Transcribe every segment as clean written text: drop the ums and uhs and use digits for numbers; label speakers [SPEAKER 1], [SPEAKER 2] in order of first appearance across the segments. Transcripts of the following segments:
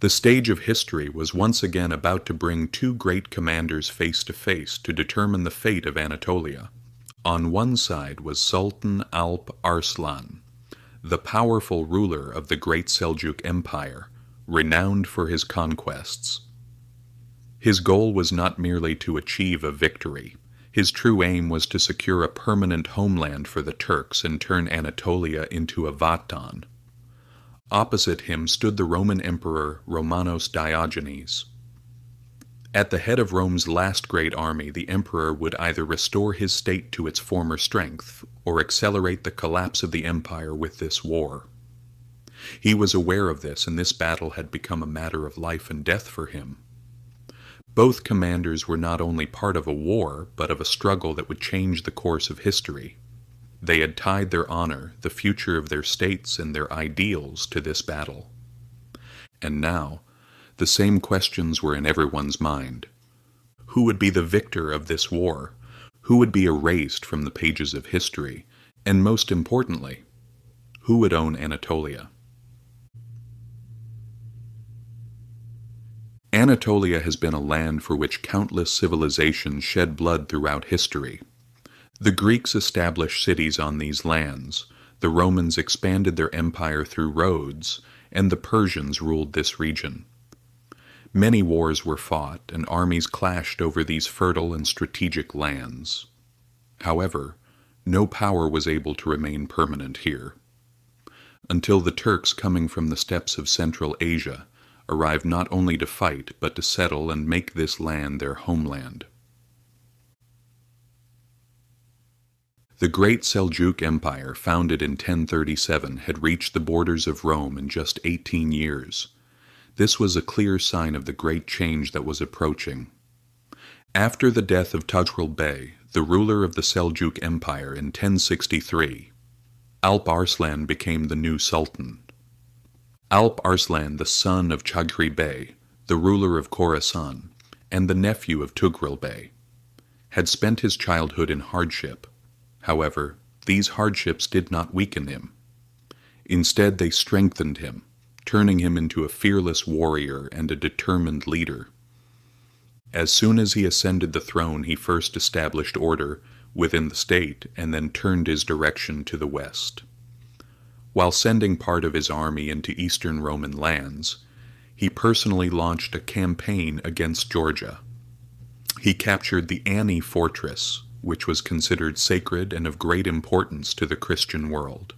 [SPEAKER 1] The stage of history was once again about to bring two great commanders face to face to determine the fate of Anatolia. On one side was Sultan Alp Arslan, the powerful ruler of the Great Seljuk Empire, renowned for his conquests. His goal was not merely to achieve a victory. His true aim was to secure a permanent homeland for the Turks and turn Anatolia into a Vatan. Opposite him stood the Roman Emperor Romanos Diogenes. At the head of Rome's last great army, the emperor would either restore his state to its former strength or accelerate the collapse of the empire with this war. He was aware of this, and this battle had become a matter of life and death for him. Both commanders were not only part of a war, but of a struggle that would change the course of history. They had tied their honor, the future of their states, and their ideals to this battle. And now, the same questions were in everyone's mind. Who would be the victor of this war? Who would be erased from the pages of history? And most importantly, who would own Anatolia? Anatolia has been a land for which countless civilizations shed blood throughout history. The Greeks established cities on these lands, the Romans expanded their empire through roads, and the Persians ruled this region. Many wars were fought, and armies clashed over these fertile and strategic lands. However, no power was able to remain permanent here, until the Turks coming from the steppes of Central Asia arrived not only to fight, but to settle and make this land their homeland. The Great Seljuk Empire, founded in 1037, had reached the borders of Rome in just 18 years. This was a clear sign of the great change that was approaching. After the death of Tughril Bey, the ruler of the Seljuk Empire in 1063, Alp Arslan became the new sultan. Alp Arslan, the son of Chagri Bey, the ruler of Khorasan, and the nephew of Tughril Bey, had spent his childhood in hardship. However, these hardships did not weaken him. Instead, they strengthened him, turning him into a fearless warrior and a determined leader. As soon as he ascended the throne, he first established order within the state and then turned his direction to the west. While sending part of his army into eastern Roman lands, he personally launched a campaign against Georgia. He captured the Ani fortress, which was considered sacred and of great importance to the Christian world.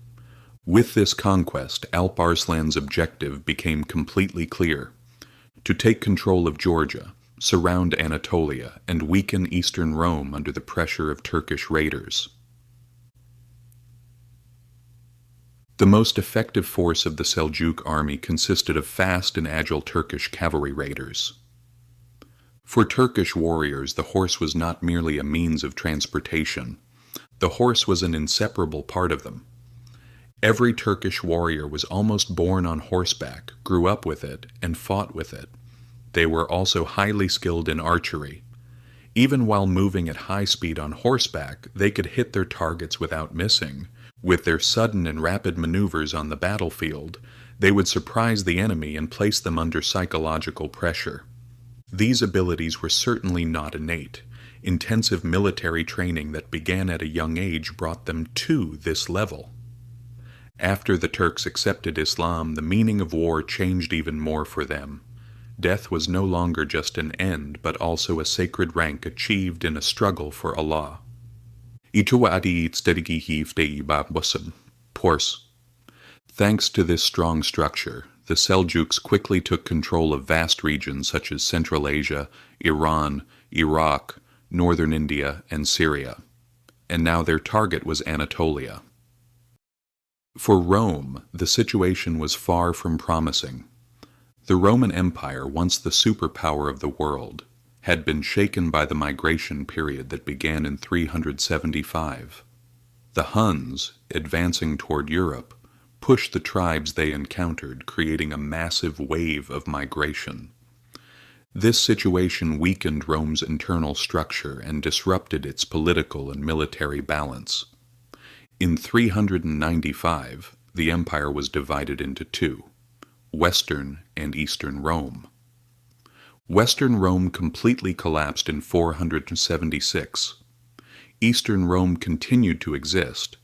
[SPEAKER 1] With this conquest, Alp Arslan's objective became completely clear: to take control of Georgia, surround Anatolia, and weaken eastern Rome under the pressure of Turkish raiders. The most effective force of the Seljuk army consisted of fast and agile Turkish cavalry raiders. For Turkish warriors, the horse was not merely a means of transportation. The horse was an inseparable part of them. Every Turkish warrior was almost born on horseback, grew up with it, and fought with it. They were also highly skilled in archery. Even while moving at high speed on horseback, they could hit their targets without missing. With their sudden and rapid maneuvers on the battlefield, they would surprise the enemy and place them under psychological pressure. These abilities were certainly not innate. Intensive military training that began at a young age brought them to this level. After the Turks accepted Islam, the meaning of war changed even more for them. Death was no longer just an end, but also a sacred rank achieved in a struggle for Allah. Thanks to this strong structure, the Seljuks quickly took control of vast regions such as Central Asia, Iran, Iraq, northern India, and Syria. And now their target was Anatolia. For Rome, the situation was far from promising. The Roman Empire, once the superpower of the world, had been shaken by the migration period that began in 375. The Huns, advancing toward Europe, pushed the tribes they encountered, creating a massive wave of migration. This situation weakened Rome's internal structure and disrupted its political and military balance. In 395, the empire was divided into two. Western and Eastern Rome. Western Rome completely collapsed in 476. Eastern Rome continued to exist,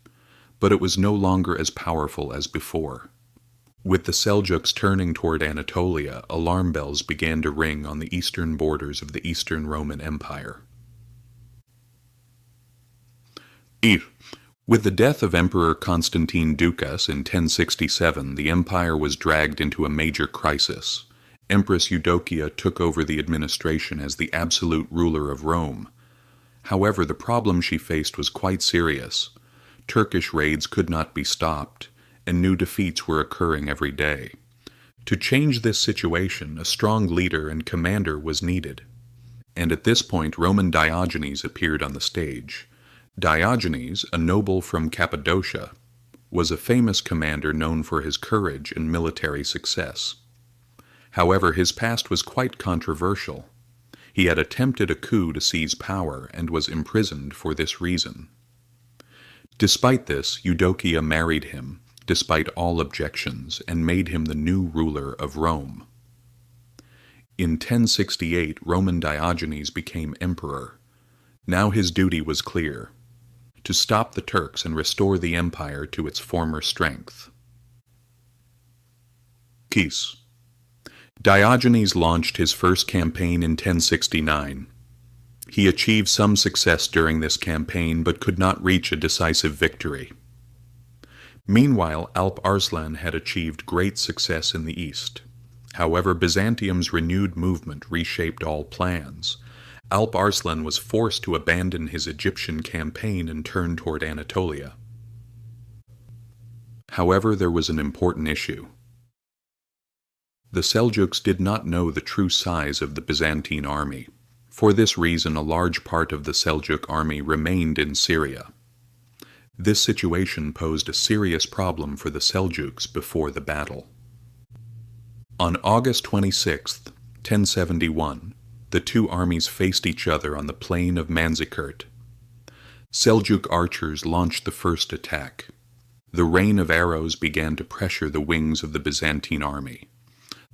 [SPEAKER 1] but it was no longer as powerful as before. With the Seljuks turning toward Anatolia, alarm bells began to ring on the eastern borders of the Eastern Roman Empire. With the death of Emperor Constantine Ducas in 1067, the empire was dragged into a major crisis. Empress Eudokia took over the administration as the absolute ruler of Rome. However, the problem she faced was quite serious. Turkish raids could not be stopped, and new defeats were occurring every day. To change this situation, a strong leader and commander was needed. And at this point, Roman Diogenes appeared on the stage. Diogenes, a noble from Cappadocia, was a famous commander known for his courage and military success. However, his past was quite controversial. He had attempted a coup to seize power and was imprisoned for this reason. Despite this, Eudokia married him, despite all objections, and made him the new ruler of Rome. In 1068, Roman Diogenes became emperor. Now his duty was clear: to stop the Turks and restore the empire to its former strength. Kis. Diogenes launched his first campaign in 1069. He achieved some success during this campaign but could not reach a decisive victory. Meanwhile, Alp Arslan had achieved great success in the east. However, Byzantium's renewed movement reshaped all plans. Alp Arslan was forced to abandon his Egyptian campaign and turn toward Anatolia. However, there was an important issue. The Seljuks did not know the true size of the Byzantine army. For this reason, a large part of the Seljuk army remained in Syria. This situation posed a serious problem for the Seljuks before the battle. On August 26, 1071, the two armies faced each other on the plain of Manzikert. Seljuk archers launched the first attack. The rain of arrows began to pressure the wings of the Byzantine army.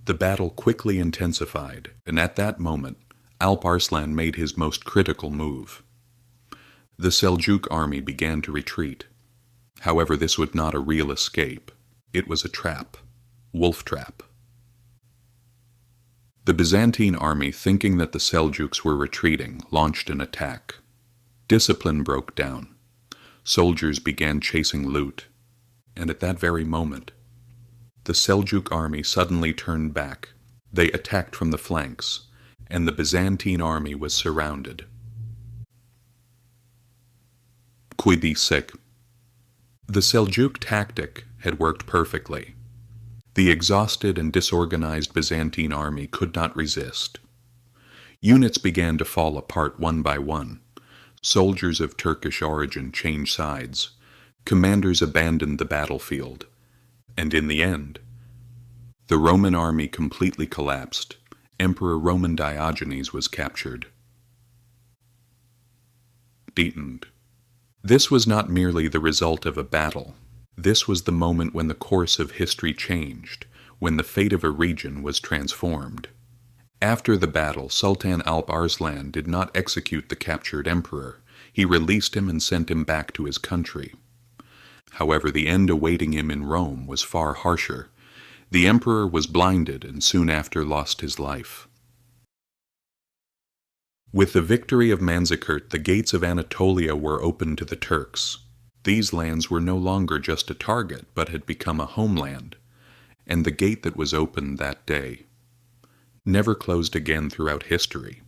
[SPEAKER 1] The battle quickly intensified, and at that moment, Alp Arslan made his most critical move. The Seljuk army began to retreat. However, this was not a real escape. It was a trap. Wolf trap. The Byzantine army, thinking that the Seljuks were retreating, launched an attack. Discipline broke down. Soldiers began chasing loot. And at that very moment, the Seljuk army suddenly turned back. They attacked from the flanks, and the Byzantine army was surrounded. The Seljuk tactic had worked perfectly. The exhausted and disorganized Byzantine army could not resist. Units began to fall apart one by one. Soldiers of Turkish origin changed sides. Commanders abandoned the battlefield. And in the end, the Roman army completely collapsed. Emperor Roman Diogenes was captured. Detoned. This was not merely the result of a battle. This was the moment when the course of history changed, when the fate of a region was transformed. After the battle, Sultan Alp Arslan did not execute the captured emperor. He released him and sent him back to his country. However, the end awaiting him in Rome was far harsher. The emperor was blinded and soon after lost his life. With the victory of Manzikert, the gates of Anatolia were opened to the Turks. These lands were no longer just a target, but had become a homeland, and the gate that was opened that day never closed again throughout history.